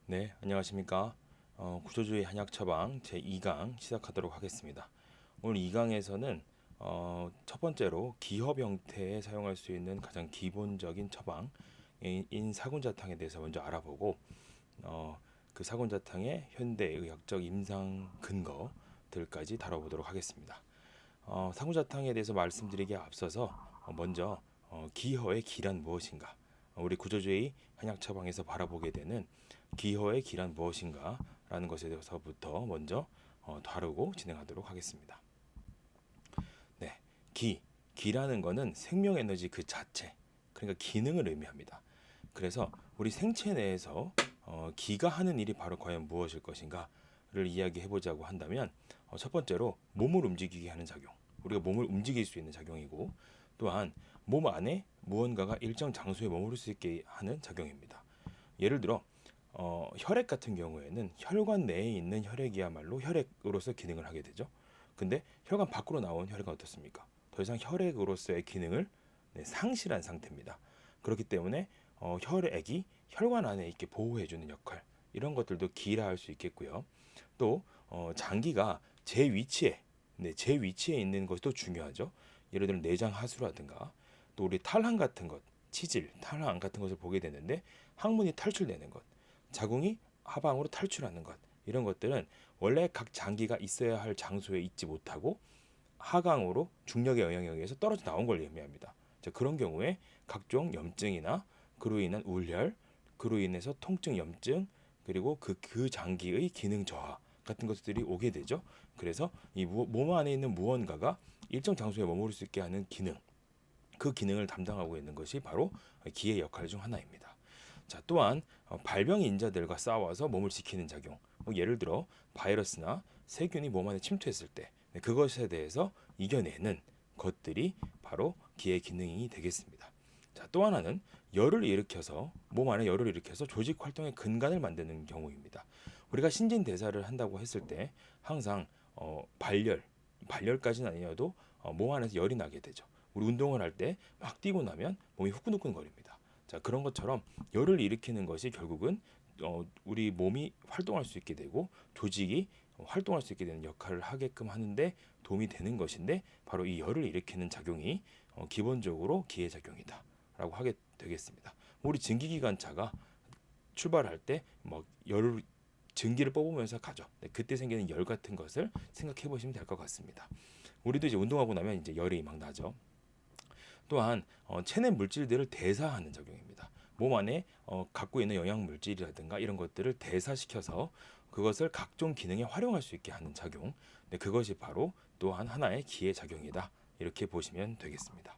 네, 안녕하십니까. 구조주의 한약 처방 제2강 시작하도록 하겠습니다. 오늘 2강에서는 첫 번째로 기업 형태에 사용할 수 있는 가장 기본적인 처방인 사군자탕에 대해서 먼저 알아보고 그 사군자탕의 현대의학적 임상 근거들까지 다뤄보도록 하겠습니다. 사군자탕에 대해서 말씀드리기에 앞서서 먼저 기허의 기란 무엇인가, 우리 구조주의 한약 처방에서 바라보게 되는 기허의 기란 무엇인가 라는 것에 대해서부터 먼저 다루고 진행하도록 하겠습니다. 네, 기라는 것은 생명 에너지 그 자체, 그러니까 기능을 의미합니다. 그래서 우리 생체 내에서 기가 하는 일이 바로 과연 무엇일 것인가를 이야기해 보자고 한다면, 첫 번째로 몸을 움직이게 하는 작용, 우리가 몸을 움직일 수 있는 작용이고, 또한 몸 안에 무언가가 일정 장소에 머무를 수 있게 하는 작용입니다. 예를 들어 혈액 같은 경우에는 혈관 내에 있는 혈액이야말로 혈액으로서 기능을 하게 되죠. 근데 혈관 밖으로 나온 혈액은 어떻습니까? 더 이상 혈액으로서의 기능을 상실한 상태입니다. 그렇기 때문에 혈액이 혈관 안에 있게 보호해주는 역할, 이런 것들도 기라 할 수 있겠고요. 또 장기가 제 위치에 있는 것도 중요하죠. 예를 들어 내장 하수라든가, 또 우리 탈항 같은 것, 치질, 탈항 같은 것을 보게 되는데, 항문이 탈출되는 것, 자궁이 하방으로 탈출하는 것, 이런 것들은 원래 각 장기가 있어야 할 장소에 있지 못하고 하강으로 중력의 영향에 의해서 떨어져 나온 걸 의미합니다. 자, 그런 경우에 각종 염증이나 그로 인한 울혈, 그로 인해서 통증, 염증, 그리고 그 장기의 기능 저하 같은 것들이 오게 되죠. 그래서 이 몸 안에 있는 무언가가 일정 장소에 머무를 수 있게 하는 기능, 그 기능을 담당하고 있는 것이 바로 기의 역할 중 하나입니다. 자, 또한 발병 인자들과 싸워서 몸을 지키는 작용, 예를 들어 바이러스나 세균이 몸 안에 침투했을 때 그것에 대해서 이겨내는 것들이 바로 기의 기능이 되겠습니다. 자, 또 하나는 몸 안에 열을 일으켜서 조직 활동의 근간을 만드는 경우입니다. 우리가 신진대사를 한다고 했을 때 항상 발열까지는 아니어도 몸 안에서 열이 나게 되죠. 우리 운동을 할 때 막 뛰고 나면 몸이 후끈후끈거립니다. 자, 그런 것처럼 열을 일으키는 것이 결국은 우리 몸이 활동할 수 있게 되고 조직이 활동할 수 있게 되는 역할을 하게끔 하는데 도움이 되는 것인데, 바로 이 열을 일으키는 작용이 기본적으로 기의 작용이다라고 하게 되겠습니다. 우리 증기기관차가 출발할 때 열을 증기를 뽑으면서 가죠. 네, 그때 생기는 열 같은 것을 생각해 보시면 될 것 같습니다. 우리도 이제 운동하고 나면 이제 열이 막 나죠. 또한 체내 물질들을 대사하는 작용입니다. 몸 안에 갖고 있는 영양 물질이라든가 이런 것들을 대사시켜서 그것을 각종 기능에 활용할 수 있게 하는 작용, 네, 그것이 바로 또한 하나의 기의 작용이다, 이렇게 보시면 되겠습니다.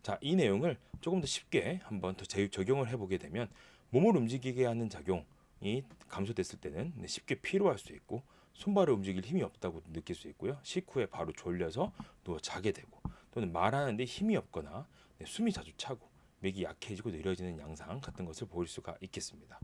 자, 이 내용을 조금 더 쉽게 한번 더 적용을 해보게 되면, 몸을 움직이게 하는 작용이 감소됐을 때는 쉽게 피로할 수 있고, 손발을 움직일 힘이 없다고 느낄 수 있고요. 식후에 바로 졸려서 누워 자게 되고, 또는 말하는데 힘이 없거나 숨이 자주 차고 맥이 약해지고 느려지는 양상 같은 것을 보일 수가 있겠습니다.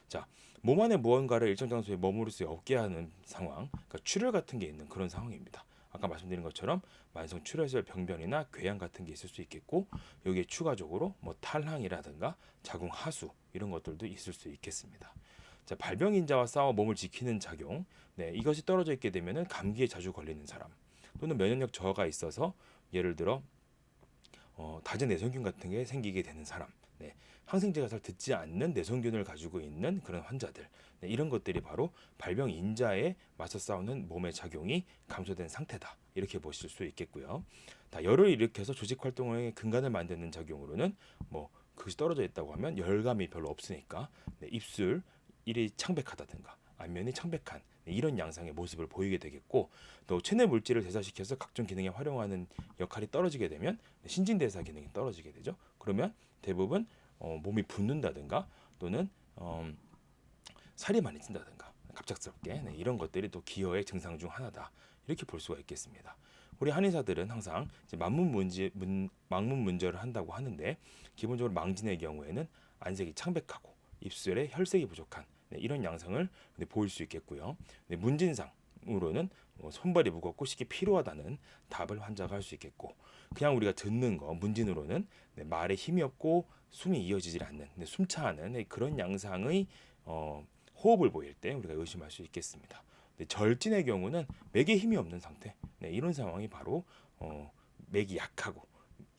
자, 몸 안에 무언가를 일정 장소에 머무를 수 없게 하는 상황, 그러니까 출혈 같은 게 있는 그런 상황입니다. 아까 말씀드린 것처럼 만성 출혈性병변이나 궤양 같은 게 있을 수 있겠고, 여기에 추가적으로 탈항이라든가 자궁 하수, 이런 것들도 있을 수 있겠습니다. 자, 발병인자와 싸워 몸을 지키는 작용, 네, 이것이 떨어져 있게 되면은 감기에 자주 걸리는 사람, 또는 면역력 저하가 있어서 예를 들어 다제 내성균 같은 게 생기게 되는 사람, 네, 항생제가 잘 듣지 않는 내성균을 가지고 있는 그런 환자들, 네, 이런 것들이 바로 발병 인자에 맞서 싸우는 몸의 작용이 감소된 상태다, 이렇게 보실 수 있겠고요. 열을 일으켜서 조직 활동의 근간을 만드는 작용으로는 그것이 떨어져 있다고 하면 열감이 별로 없으니까 입술 일이 창백하다든가 안면이 창백한 이런 양상의 모습을 보이게 되겠고, 또 체내 물질을 대사시켜서 각종 기능에 활용하는 역할이 떨어지게 되면 신진대사 기능이 떨어지게 되죠. 그러면 대부분 몸이 붓는다든가, 또는 살이 많이 찐다든가 갑작스럽게, 이런 것들이 또 기혈의 증상 중 하나다, 이렇게 볼 수가 있겠습니다. 우리 한의사들은 항상 이제 망문 문제를 한다고 하는데, 기본적으로 망진의 경우에는 안색이 창백하고 입술에 혈색이 부족한 이런 양상을 보일 수 있겠고요. 문진상으로는 손발이 무겁고 쉽게 피로하다는 답을 환자가 할 수 있겠고, 그냥 우리가 듣는 거 문진으로는 말에 힘이 없고 숨이 이어지질 않는 숨차하는 그런 양상의 호흡을 보일 때 우리가 의심할 수 있겠습니다. 절진의 경우는 맥에 힘이 없는 상태, 이런 상황이 바로 맥이 약하고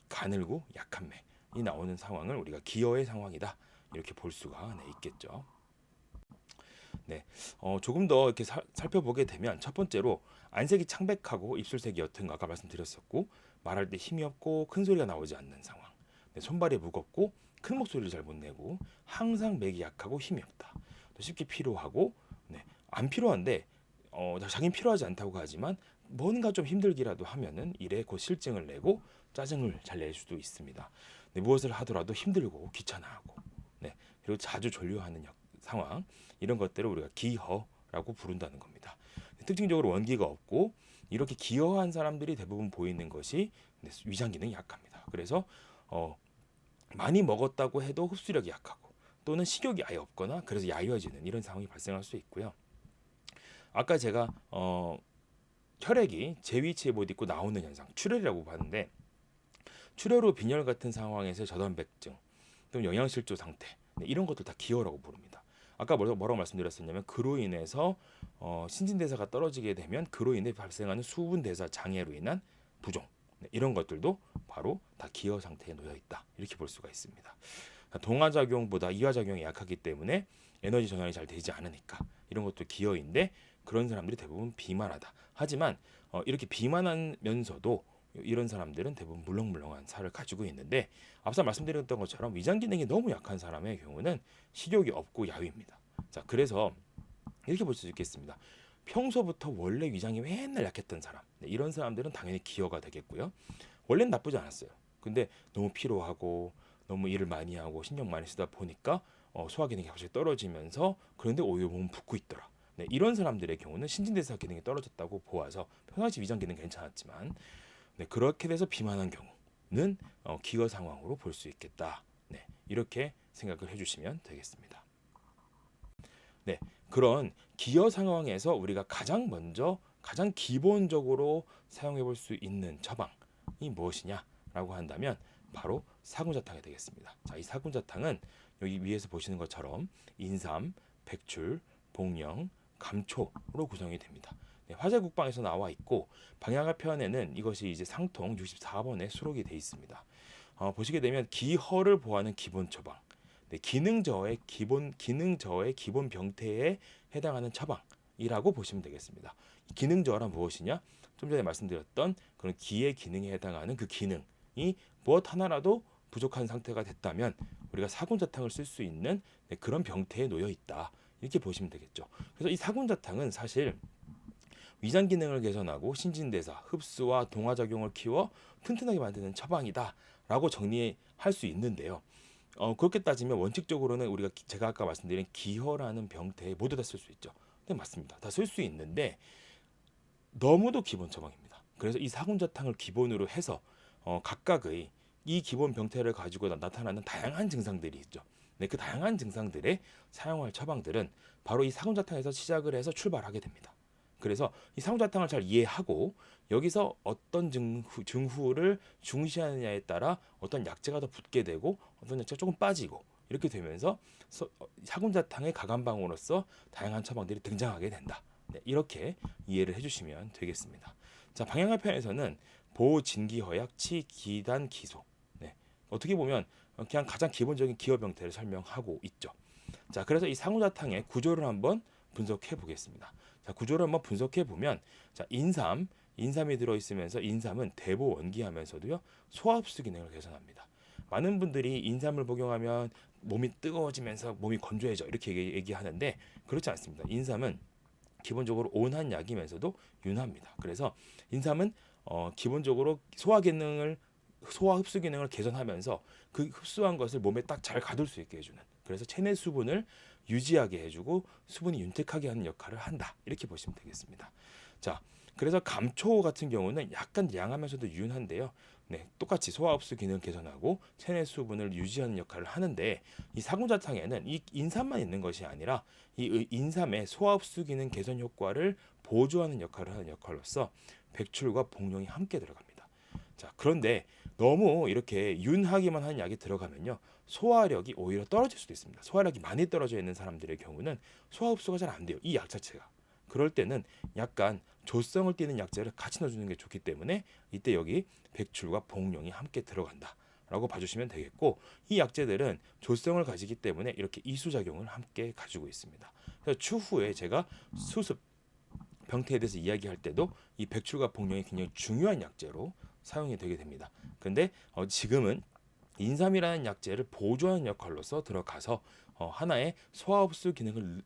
가늘고 약한 맥이 나오는 상황을 우리가 기여의 상황이다 이렇게 볼 수가 있겠죠. 조금 더 이렇게 살펴보게 되면 첫 번째로 안색이 창백하고 입술색이 옅은 거 아까 말씀드렸었고 말할 때 힘이 없고 큰 소리가 나오지 않는 상황, 손발이 무겁고 큰 목소리를 잘 못 내고 항상 맥이 약하고 힘이 없다. 또 쉽게 피로하고 안 필요한데 자기는 필요하지 않다고 하지만 뭔가 좀 힘들기라도 하면은 일에 곧 실증을 내고 짜증을 잘 낼 수도 있습니다. 무엇을 하더라도 힘들고 귀찮아하고 그리고 자주 졸려하는 상황, 이런 것들을 우리가 기허라고 부른다는 겁니다. 특징적으로 원기가 없고 이렇게 기허한 사람들이 대부분 보이는 것이 위장 기능이 약합니다. 그래서 많이 먹었다고 해도 흡수력이 약하고 또는 식욕이 아예 없거나 그래서 야유어지는 이런 상황이 발생할 수 있고요. 아까 제가 혈액이 제 위치에 못 있고 나오는 현상, 출혈이라고 봤는데 출혈후 빈혈 같은 상황에서 저단백증 또는 영양실조 상태, 이런 것도 다 기혈라고 부릅니다. 아까 뭐라고 말씀드렸었냐면 그로 인해서 신진대사가 떨어지게 되면 그로 인해 발생하는 수분대사 장애로 인한 부종, 이런 것들도 바로 다 기혈 상태에 놓여 있다 이렇게 볼 수가 있습니다. 동화작용보다 이화작용이 약하기 때문에 에너지 전환이 잘 되지 않으니까 이런 것도 기혈인데 그런 사람들이 대부분 비만하다. 하지만 이렇게 비만하면서도 이런 사람들은 대부분 물렁물렁한 살을 가지고 있는데 앞서 말씀드렸던 것처럼 위장 기능이 너무 약한 사람의 경우는 식욕이 없고 야위입니다. 자, 그래서 이렇게 볼 수 있겠습니다. 평소부터 원래 위장이 맨날 약했던 사람, 이런 사람들은 당연히 기여가 되겠고요. 원래는 나쁘지 않았어요. 근데 너무 피로하고 너무 일을 많이 하고 신경 많이 쓰다 보니까 소화 기능이 갑자기 떨어지면서 그런데 오히려 몸은 붓고 있더라. 이런 사람들의 경우는 신진대사 기능이 떨어졌다고 보아서 평상시 위장 기능 괜찮았지만 그렇게 돼서 비만한 경우는 기여 상황으로 볼 수 있겠다. 이렇게 생각을 해주시면 되겠습니다. 그런 기여 상황에서 우리가 가장 기본적으로 사용해 볼 수 있는 처방이 무엇이냐라고 한다면 바로 사군자탕이 되겠습니다. 자, 이 사군자탕은 여기 위에서 보시는 것처럼 인삼, 백출, 복령, 감초로 구성이 됩니다. 화재국방에서 나와 있고 방향화편에는 이것이 이제 상통 64번에 수록이 되어 있습니다. 보시게 되면 기허를 보호하는 기본 처방, 기능저하의 기본 병태에 해당하는 처방이라고 보시면 되겠습니다. 기능저하란 무엇이냐? 좀 전에 말씀드렸던 그런 기의 기능에 해당하는 그 기능이 무엇 하나라도 부족한 상태가 됐다면 우리가 사군자탕을 쓸 수 있는 그런 병태에 놓여 있다. 이렇게 보시면 되겠죠. 그래서 이 사군자탕은 사실 위장 기능을 개선하고 신진대사, 흡수와 동화작용을 키워 튼튼하게 만드는 처방이다라고 정리할 수 있는데요. 그렇게 따지면 원칙적으로는 우리가 제가 아까 말씀드린 기혈하는 병태에 모두 다 쓸 수 있죠. 네, 맞습니다. 다 쓸 수 있는데 너무도 기본 처방입니다. 그래서 이 사군자탕을 기본으로 해서 각각의 이 기본 병태를 가지고 나타나는 다양한 증상들이 있죠. 그 다양한 증상들에 사용할 처방들은 바로 이 사군자탕에서 시작을 해서 출발하게 됩니다. 그래서 이 사군자탕을 잘 이해하고 여기서 어떤 증후를 중시하느냐에 따라 어떤 약재가 더 붙게 되고 어떤 약재가 조금 빠지고 이렇게 되면서 사군자탕의 가감방으로서 다양한 처방들이 등장하게 된다. 이렇게 이해를 해주시면 되겠습니다. 자, 방향화편에서는 보호, 진기, 허약, 치, 기단, 기소. 어떻게 보면 그냥 가장 기본적인 기여 병태를 설명하고 있죠. 자, 그래서 이 사군자탕의 구조를 한번 분석해 보겠습니다. 자, 구조를 한번 분석해 보면, 자, 인삼이 들어 있으면서 인삼은 대보 원기하면서도요 소화흡수 기능을 개선합니다. 많은 분들이 인삼을 복용하면 몸이 뜨거워지면서 몸이 건조해져 이렇게 얘기하는데 그렇지 않습니다. 인삼은 기본적으로 온한 약이면서도 윤합니다. 그래서 인삼은 기본적으로 소화 흡수 기능을 개선하면서 그 흡수한 것을 몸에 딱 잘 가둘 수 있게 해주는, 그래서 체내 수분을 유지하게 해주고 수분이 윤택하게 하는 역할을 한다. 이렇게 보시면 되겠습니다. 자, 그래서 감초 같은 경우는 약간 양하면서도 윤한데요. 똑같이 소화 흡수 기능을 개선하고 체내 수분을 유지하는 역할을 하는데 이 사군자탕에는 이 인삼만 있는 것이 아니라 이 인삼의 소화 흡수 기능 개선 효과를 보조하는 역할을 하는 역할로서 백출과 복령이 함께 들어갑니다. 자, 그런데 너무 이렇게 윤하기만 한 약이 들어가면요, 소화력이 오히려 떨어질 수도 있습니다. 소화력이 많이 떨어져 있는 사람들의 경우는 소화 흡수가 잘 안 돼요, 이 약 자체가. 그럴 때는 약간 조성을 띠는 약재를 같이 넣어주는 게 좋기 때문에 이때 여기 백출과 복룡이 함께 들어간다 라고 봐주시면 되겠고, 이 약재들은 조성을 가지기 때문에 이렇게 이수작용을 함께 가지고 있습니다. 그래서 추후에 제가 수습 병태에 대해서 이야기할 때도 이 백출과 복룡이 굉장히 중요한 약재로 사용이 되게 됩니다. 근데 지금은 인삼이라는 약재를 보조하는 역할로서 들어가서 하나의 소화흡수 기능을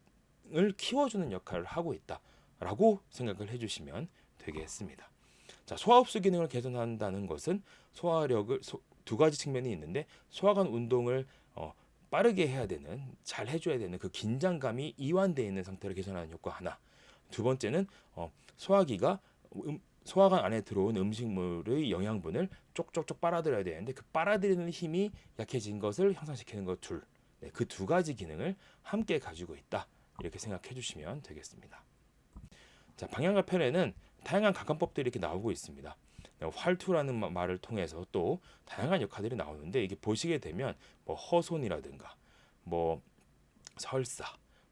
키워주는 역할을 하고 있다라고 생각을 해주시면 되겠습니다. 자, 소화흡수 기능을 개선한다는 것은 소화력을 두 가지 측면이 있는데, 소화관 운동을 빠르게 해야 되는, 잘 해줘야 되는 그 긴장감이 이완되어 있는 상태를 개선하는 효과 하나. 두 번째는 소화기가 소화관 안에 들어온 음식물의 영양분을 쪽쪽쪽 빨아들여야 되는데 그 빨아들이는 힘이 약해진 것을 향상시키는 것 둘. 네, 그 두 가지 기능을 함께 가지고 있다. 이렇게 생각해 주시면 되겠습니다. 자, 방향과 편에는 다양한 각관법들이 이렇게 나오고 있습니다. 활투라는 말을 통해서 또 다양한 역할들이 나오는데, 이게 보시게 되면 뭐 허손이라든가 뭐 설사,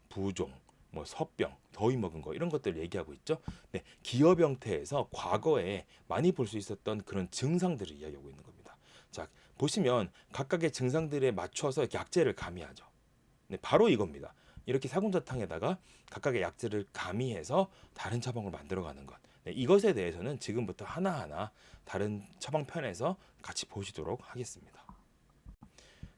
부종, 뭐 서병, 더위 먹은 거 이런 것들을 얘기하고 있죠. 네, 기어병태에서 과거에 많이 볼 수 있었던 그런 증상들을 이야기하고 있는 겁니다. 자, 보시면 각각의 증상들에 맞춰서 약재를 가미하죠. 네, 바로 이겁니다. 이렇게 사군자탕에다가 각각의 약재를 가미해서 다른 처방을 만들어가는 것. 네, 이것에 대해서는 지금부터 하나하나 다른 처방편에서 같이 보시도록 하겠습니다.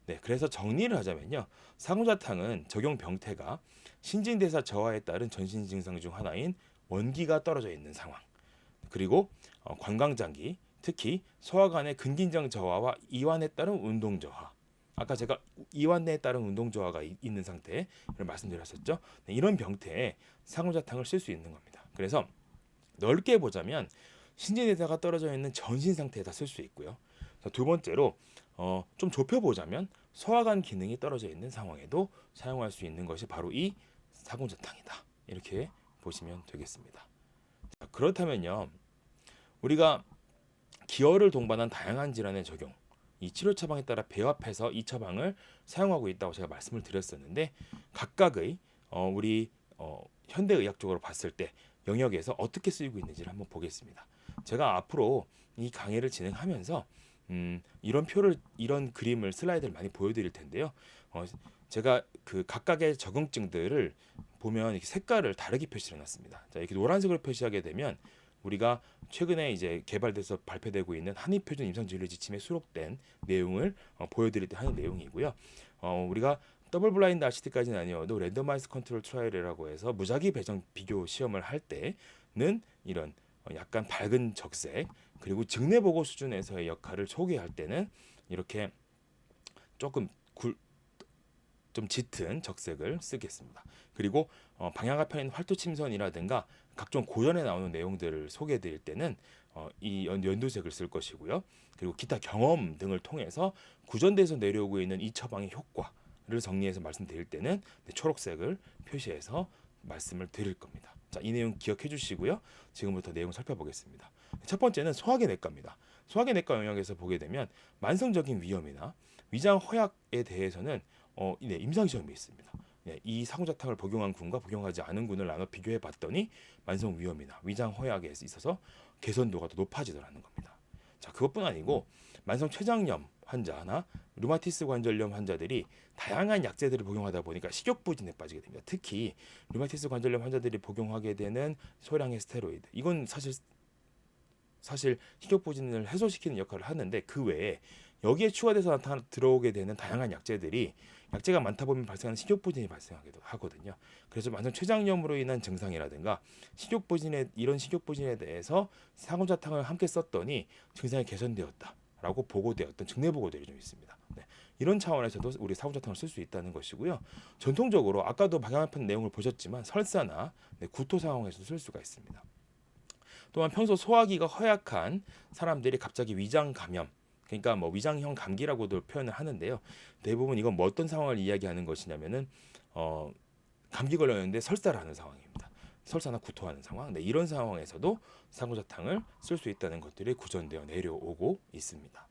네, 그래서 정리를 하자면요, 사군자탕은 적용 병태가 신진대사 저하에 따른 전신 증상 중 하나인 원기가 떨어져 있는 상황, 그리고 관광장기, 특히 소화관의 근긴장 저하와 이완에 따른 운동 저하. 아까 제가 이완에 따른 운동 저하가 있는 상태를 말씀드렸었죠. 네, 이런 병태에 상호자탕을 쓸 수 있는 겁니다. 그래서 넓게 보자면 신진대사가 떨어져 있는 전신 상태에다 쓸 수 있고요. 두 번째로 좀 좁혀 보자면 소화관 기능이 떨어져 있는 상황에도 사용할 수 있는 것이 바로 이 사군자탕이다. 이렇게 보시면 되겠습니다. 자, 그렇다면요, 우리가 기혈을 동반한 다양한 질환의 적용, 이 치료 처방에 따라 배합해서 이 처방을 사용하고 있다고 제가 말씀을 드렸었는데, 각각의 우리 현대의학적으로 봤을 때 영역에서 어떻게 쓰이고 있는지를 한번 보겠습니다. 제가 앞으로 이 강의를 진행하면서 이런 그림을 슬라이드를 많이 보여드릴 텐데요. 제가 그 각각의 적응증들을 보면 이렇게 색깔을 다르게 표시해 놨습니다. 자, 이렇게 노란색으로 표시하게 되면 우리가 최근에 이제 개발돼서 발표되고 있는 한의표준 임상진료 지침에 수록된 내용을 보여드릴 때 하는 내용이고요. 우리가 더블 블라인드 RCT까지는 아니어도 랜더마이즈 컨트롤 트라이얼이라고 해서 무작위 배정 비교 시험을 할 때는 이런 약간 밝은 적색, 그리고 증례 보고 수준에서의 역할을 소개할 때는 이렇게 조금 좀 짙은 적색을 쓰겠습니다. 그리고 방향화편인 활토침선이라든가 각종 고전에 나오는 내용들을 소개해드릴 때는 이 연두색을 쓸 것이고요. 그리고 기타 경험 등을 통해서 구전대에서 내려오고 있는 이 처방의 효과를 정리해서 말씀드릴 때는 초록색을 표시해서 말씀을 드릴 겁니다. 자, 이 내용 기억해 주시고요. 지금부터 내용 살펴보겠습니다. 첫 번째는 소화기 내과입니다. 소화기 내과 영역에서 보게 되면 만성적인 위염이나 위장 허약에 대해서는 네, 임상 시험이 있습니다. 네, 이 사군자탕을 복용한 군과 복용하지 않은 군을 나눠 비교해 봤더니 만성 위염이나 위장 허약에 있어서 개선도가 더 높아지더라는 겁니다. 자, 그것뿐 아니고 만성 췌장염 환자나 류마티스 관절염 환자들이 다양한 약재들을 복용하다 보니까 식욕부진에 빠지게 됩니다. 특히 류마티스 관절염 환자들이 복용하게 되는 소량의 스테로이드, 이건 사실 식욕부진을 해소시키는 역할을 하는데, 그 외에 여기에 추가돼서 들어오게 되는 다양한 약재들이, 약재가 많다 보면 발생하는 식욕부진이 발생하기도 하거든요. 그래서 만성 췌장염으로 인한 증상이라든가 이런 식욕부진에 대해서 사군자탕을 함께 썼더니 증상이 개선되었다라고 보고되었던 증례 보고들이 좀 있습니다. 네, 이런 차원에서도 우리 사군자탕을 쓸 수 있다는 것이고요. 전통적으로 아까도 방향화편 내용을 보셨지만 설사나 구토 상황에서 쓸 수가 있습니다. 또한 평소 소화기가 허약한 사람들이 갑자기 위장 감염, 그러니까 뭐 위장형 감기라고도 표현을 하는데요. 대부분 이건 뭐 어떤 상황을 이야기하는 것이냐면은 감기 걸렸는데 설사를 하는 상황입니다. 설사나 구토하는 상황. 네, 이런 상황에서도 상고자탕을 쓸 수 있다는 것들이 구전되어 내려오고 있습니다.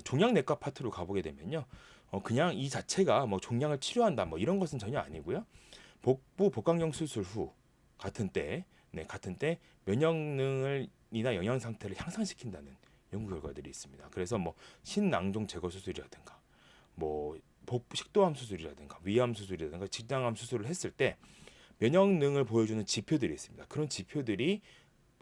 종양내과 파트로 가보게 되면요, 그냥 이 자체가 뭐 종양을 치료한다 뭐 이런 것은 전혀 아니고요. 복부 복강경 수술 후 같은 때 면역능이나 영양 상태를 향상시킨다는 연구 결과들이 있습니다. 그래서 뭐 신낭종 제거 수술이라든가 뭐 복부 식도암 수술이라든가 위암 수술이라든가 직장암 수술을 했을 때 면역능을 보여주는 지표들이 있습니다. 그런 지표들이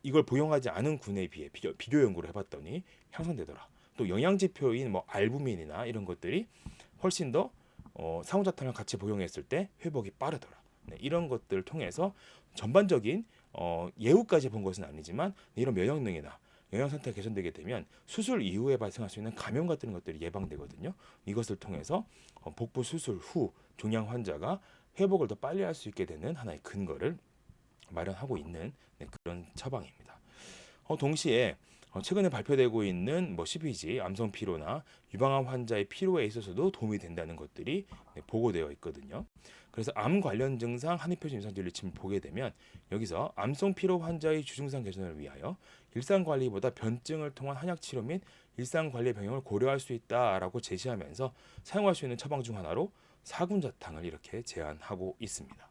이걸 복용하지 않은 군에 비해 비교 연구를 해봤더니 향상되더라. 또 영양 지표인 뭐 알부민이나 이런 것들이 훨씬 더 상호작용을 같이 복용했을 때 회복이 빠르더라. 네, 이런 것들을 통해서 전반적인 예후까지 본 것은 아니지만 이런 면역능이나 영양 상태가 개선되게 되면 수술 이후에 발생할 수 있는 감염 같은 것들이 예방되거든요. 이것을 통해서 복부 수술 후 종양 환자가 회복을 더 빨리 할 수 있게 되는 하나의 근거를 마련하고 있는 그런 처방입니다. 동시에 최근에 발표되고 있는 뭐 CPG, 암성 피로나 유방암 환자의 피로에 있어서도 도움이 된다는 것들이 보고되어 있거든요. 그래서 암 관련 증상 한의표준 임상진료침을 보게 되면 여기서 암성 피로 환자의 주증상 개선을 위하여 일상관리보다 변증을 통한 한약치료 및 일상관리 병용을 고려할 수 있다라고 제시하면서 사용할 수 있는 처방 중 하나로 사군자탕을 이렇게 제안하고 있습니다.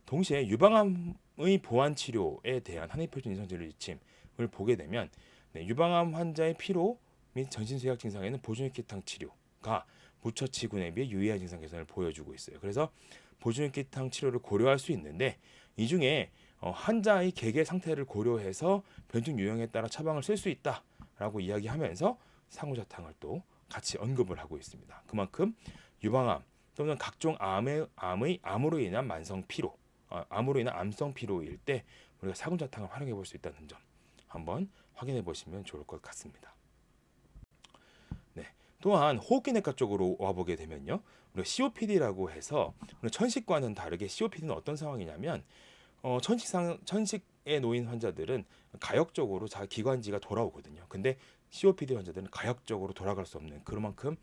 동시에 유방암의 보완 치료에 대한 한의표준 임상진료지침을 보게 되면 유방암 환자의 피로 및 전신쇠약 증상에는 보존육기탕 치료가 무처치군에 비해 유의한 증상 개선을 보여주고 있어요. 그래서 보존육기탕 치료를 고려할 수 있는데 이 중에 환자의 개개 상태를 고려해서 변증 유형에 따라 처방을 쓸 수 있다라고 이야기하면서 상호자탕을 또 같이 언급을 하고 있습니다. 그만큼 유방암 또는 각종 암으로 인한 만성 피로, 암으로 인한 암성 피로일 때 우리가 사군자탕을 활용해 볼 수 있다는 점 한번 확인해 보시면 좋을 것 같습니다. 네. 또한 호흡기내과 쪽으로 와보게 되면요, 우리가 COPD라고 해서 천식과는 다르게 COPD는 어떤 상황이냐면 천식에 놓인 환자들은 가역적으로 자 기관지가 돌아오거든요. 근데 COPD 환자들은 가역적으로 돌아갈 수 없는 그만큼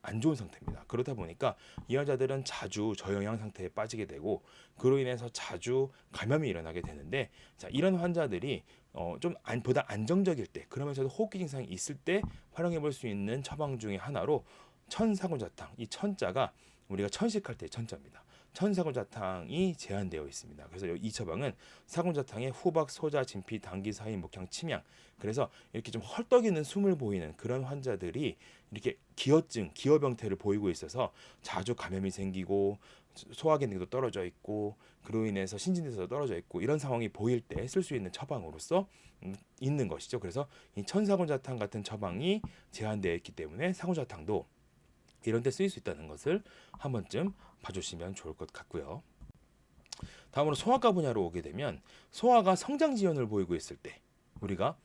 안 좋은 상태입니다. 그러다 보니까 이 환자들은 자주 저영양 상태에 빠지게 되고 그로 인해서 자주 감염이 일어나게 되는데, 자, 이런 환자들이 보다 안정적일 때 그러면서도 호흡기 증상이 있을 때 활용해 볼 수 있는 처방 중에 하나로 천사군자탕, 이 천자가 우리가 천식할 때 천자입니다. 천사군자탕이 제한되어 있습니다. 그래서 이 처방은 사군자탕에 후박, 소자, 진피, 당기, 사인, 목향, 침향, 그래서 이렇게 좀 헐떡이는 숨을 보이는 그런 환자들이 이렇게 기어증, 기어병태를 보이고 있어서 자주 감염이 생기고 소화 기능도 떨어져 있고 그로 인해서 신진대사도 떨어져 있고 이런 상황이 보일 때 쓸 수 있는 처방으로서 있는 것이죠. 그래서 이 천사군자탕 같은 처방이 제한되어 있기 때문에 사군자탕도 이런 때 쓰일 수 있다는 것을 한 번쯤 봐주시면 좋을 것 같고요. 다음으로 소아과 분야로 오게 되면 소아가 성장 지연을 보이고 있을 때 우리가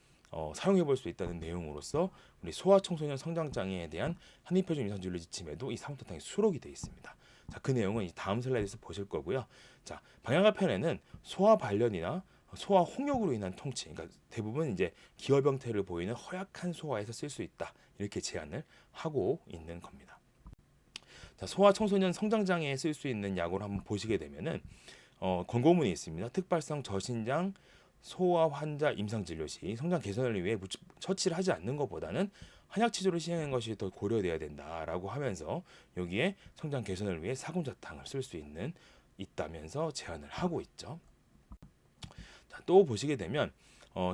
사용해 볼 수 있다는 내용으로서 우리 소아 청소년 성장 장애에 대한 한의표준 임상진료 지침에도 이 사군자탕이 수록이 되어 있습니다. 자, 그 내용은 이 다음 슬라이드에서 보실 거고요. 자, 방향과 편에는 소아 발련이나 소아 홍역으로 인한 통치, 그러니까 대부분 이제 기어병태를 보이는 허약한 소아에서 쓸 수 있다 이렇게 제안을 하고 있는 겁니다. 자, 소아 청소년 성장 장애에 쓸 수 있는 약으로 한번 보시게 되면은 권고문이 있습니다. 특발성 저신장 소아 환자 임상 진료 시 성장 개선을 위해 처치를 하지 않는 것보다는 한약 치료를 시행하는 것이 더 고려돼야 된다라고 하면서 여기에 성장 개선을 위해 사군자탕을 쓸 수 있다면서 제안을 하고 있죠. 자, 또 보시게 되면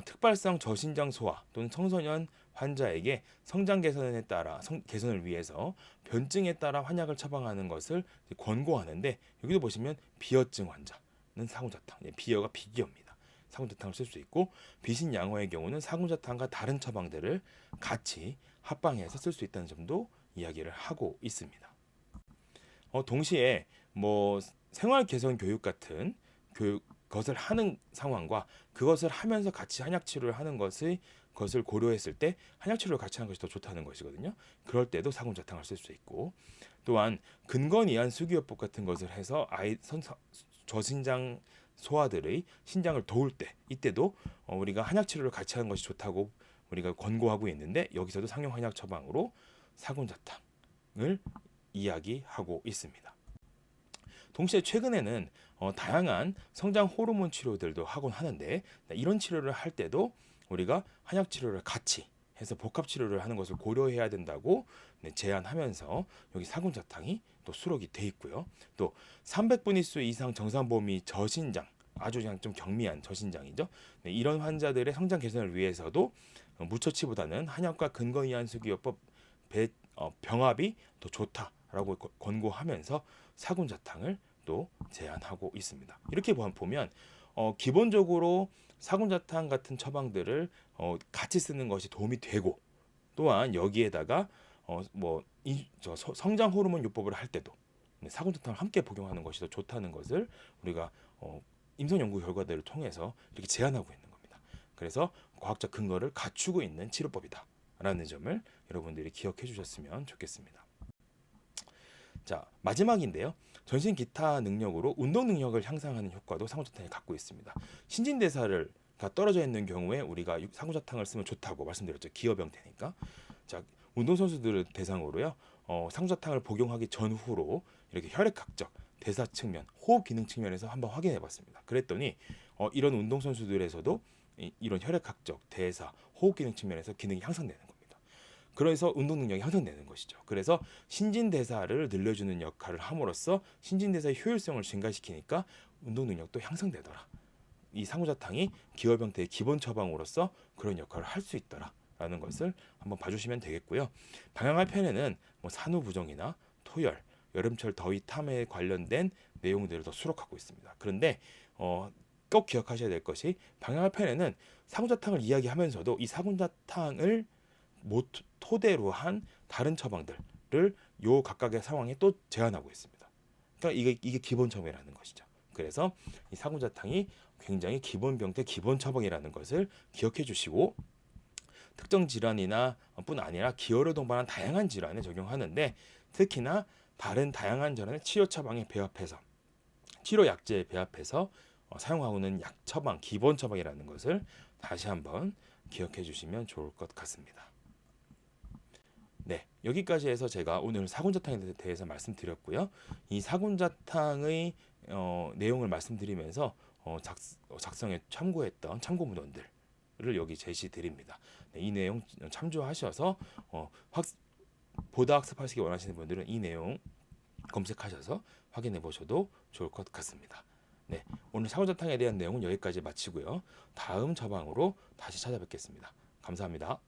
특발성 저신장 소아 또는 청소년 환자에게 성장 개선에 따라 개선을 위해서 변증에 따라 환약을 처방하는 것을 권고하는데 여기도 보시면 비어증 환자는 사군자탕, 비어가 비기어입니다. 사군자탕을 쓸 수 있고 비신양호의 경우는 사군자탕과 다른 처방들을 같이 합방해서 쓸 수 있다는 점도 이야기를 하고 있습니다. 동시에 뭐 생활 개선 교육 같은 것을 하는 상황과 그것을 하면서 같이 한약 치료를 하는 것을 고려했을 때 한약 치료를 같이 하는 것이 더 좋다는 것이거든요. 그럴 때도 사군자탕을 쓸 수 있고, 또한 근건이한 수기요법 같은 것을 해서 저신장 소아들의 신장을 도울 때 이때도 우리가 한약 치료를 같이 하는 것이 좋다고 우리가 권고하고 있는데 여기서도 상용 한약 처방으로 사군자탕을 이야기하고 있습니다. 동시에 최근에는 다양한 성장 호르몬 치료들도 하곤 하는데 이런 치료를 할 때도 우리가 한약 치료를 같이 해서 복합 치료를 하는 것을 고려해야 된다고 제안하면서 여기 사군자탕이 또 수록이 돼 있고요. 또 300분위수 이상 정상범위 저신장, 아주 그냥 좀 경미한 저신장이죠. 이런 환자들의 성장 개선을 위해서도 무처치보다는 한약과 근거이완수기요법 병합이 더 좋다라고 권고하면서 사군자탕을 또 제안하고 있습니다. 이렇게 보면 기본적으로 사군자탕 같은 처방들을 같이 쓰는 것이 도움이 되고, 또한 여기에다가 성장 호르몬 요법을 할 때도 사군자탕을 함께 복용하는 것이 더 좋다는 것을 우리가 임상 연구 결과들을 통해서 이렇게 제안하고 있는 겁니다. 그래서 과학적 근거를 갖추고 있는 치료법이다라는 점을 여러분들이 기억해 주셨으면 좋겠습니다. 자, 마지막인데요. 전신 기타 능력으로 운동 능력을 향상하는 효과도 사군자탕이 갖고 있습니다. 신진대사가 떨어져 있는 경우에 우리가 사군자탕을 쓰면 좋다고 말씀드렸죠. 기혈병태니까. 자, 운동선수들을 대상으로요. 사군자탕을 복용하기 전후로 이렇게 혈액학적, 대사 측면, 호흡 기능 측면에서 한번 확인해 봤습니다. 그랬더니 이런 운동선수들에서도 이런 혈액학적, 대사, 호흡 기능 측면에서 기능이 향상되는 겁니다. 그래서 운동 능력이 향상되는 것이죠. 그래서 신진대사를 늘려주는 역할을 함으로써 신진대사의 효율성을 증가시키니까 운동 능력도 향상되더라. 이 사군자탕이 기혈병태의 기본 처방으로서 그런 역할을 할 수 있더라라는 것을 한번 봐주시면 되겠고요. 방향할 편에는 산후부정이나 토열, 여름철 더위 탐해에 관련된 내용들을 더 수록하고 있습니다. 그런데 꼭 기억하셔야 될 것이, 방향할 편에는 사군자탕을 이야기하면서도 이 사군자탕을 토대로 한 다른 처방들을 요 각각의 상황에 또 제안하고 있습니다. 그러니까 이게 기본 처방이라는 것이죠. 그래서 이 사군자탕이 굉장히 기본 병태 기본 처방이라는 것을 기억해 주시고, 특정 질환이나 뿐 아니라 기혈을 동반한 다양한 질환에 적용하는데, 특히나 다른 다양한 질환의 치료 처방에 배합해서, 치료 약제에 배합해서 사용하고는 약 처방, 기본 처방이라는 것을 다시 한번 기억해 주시면 좋을 것 같습니다. 네, 여기까지 해서 제가 오늘 사군자탕에 대해서 말씀드렸고요. 이 사군자탕의 내용을 말씀드리면서 작성에 참고했던 참고 문헌들을 여기 제시드립니다. 네, 이 내용 참조하셔서 보다 학습하시기 원하시는 분들은 이 내용 검색하셔서 확인해 보셔도 좋을 것 같습니다. 네, 오늘 사군자탕에 대한 내용은 여기까지 마치고요. 다음 처방으로 다시 찾아뵙겠습니다. 감사합니다.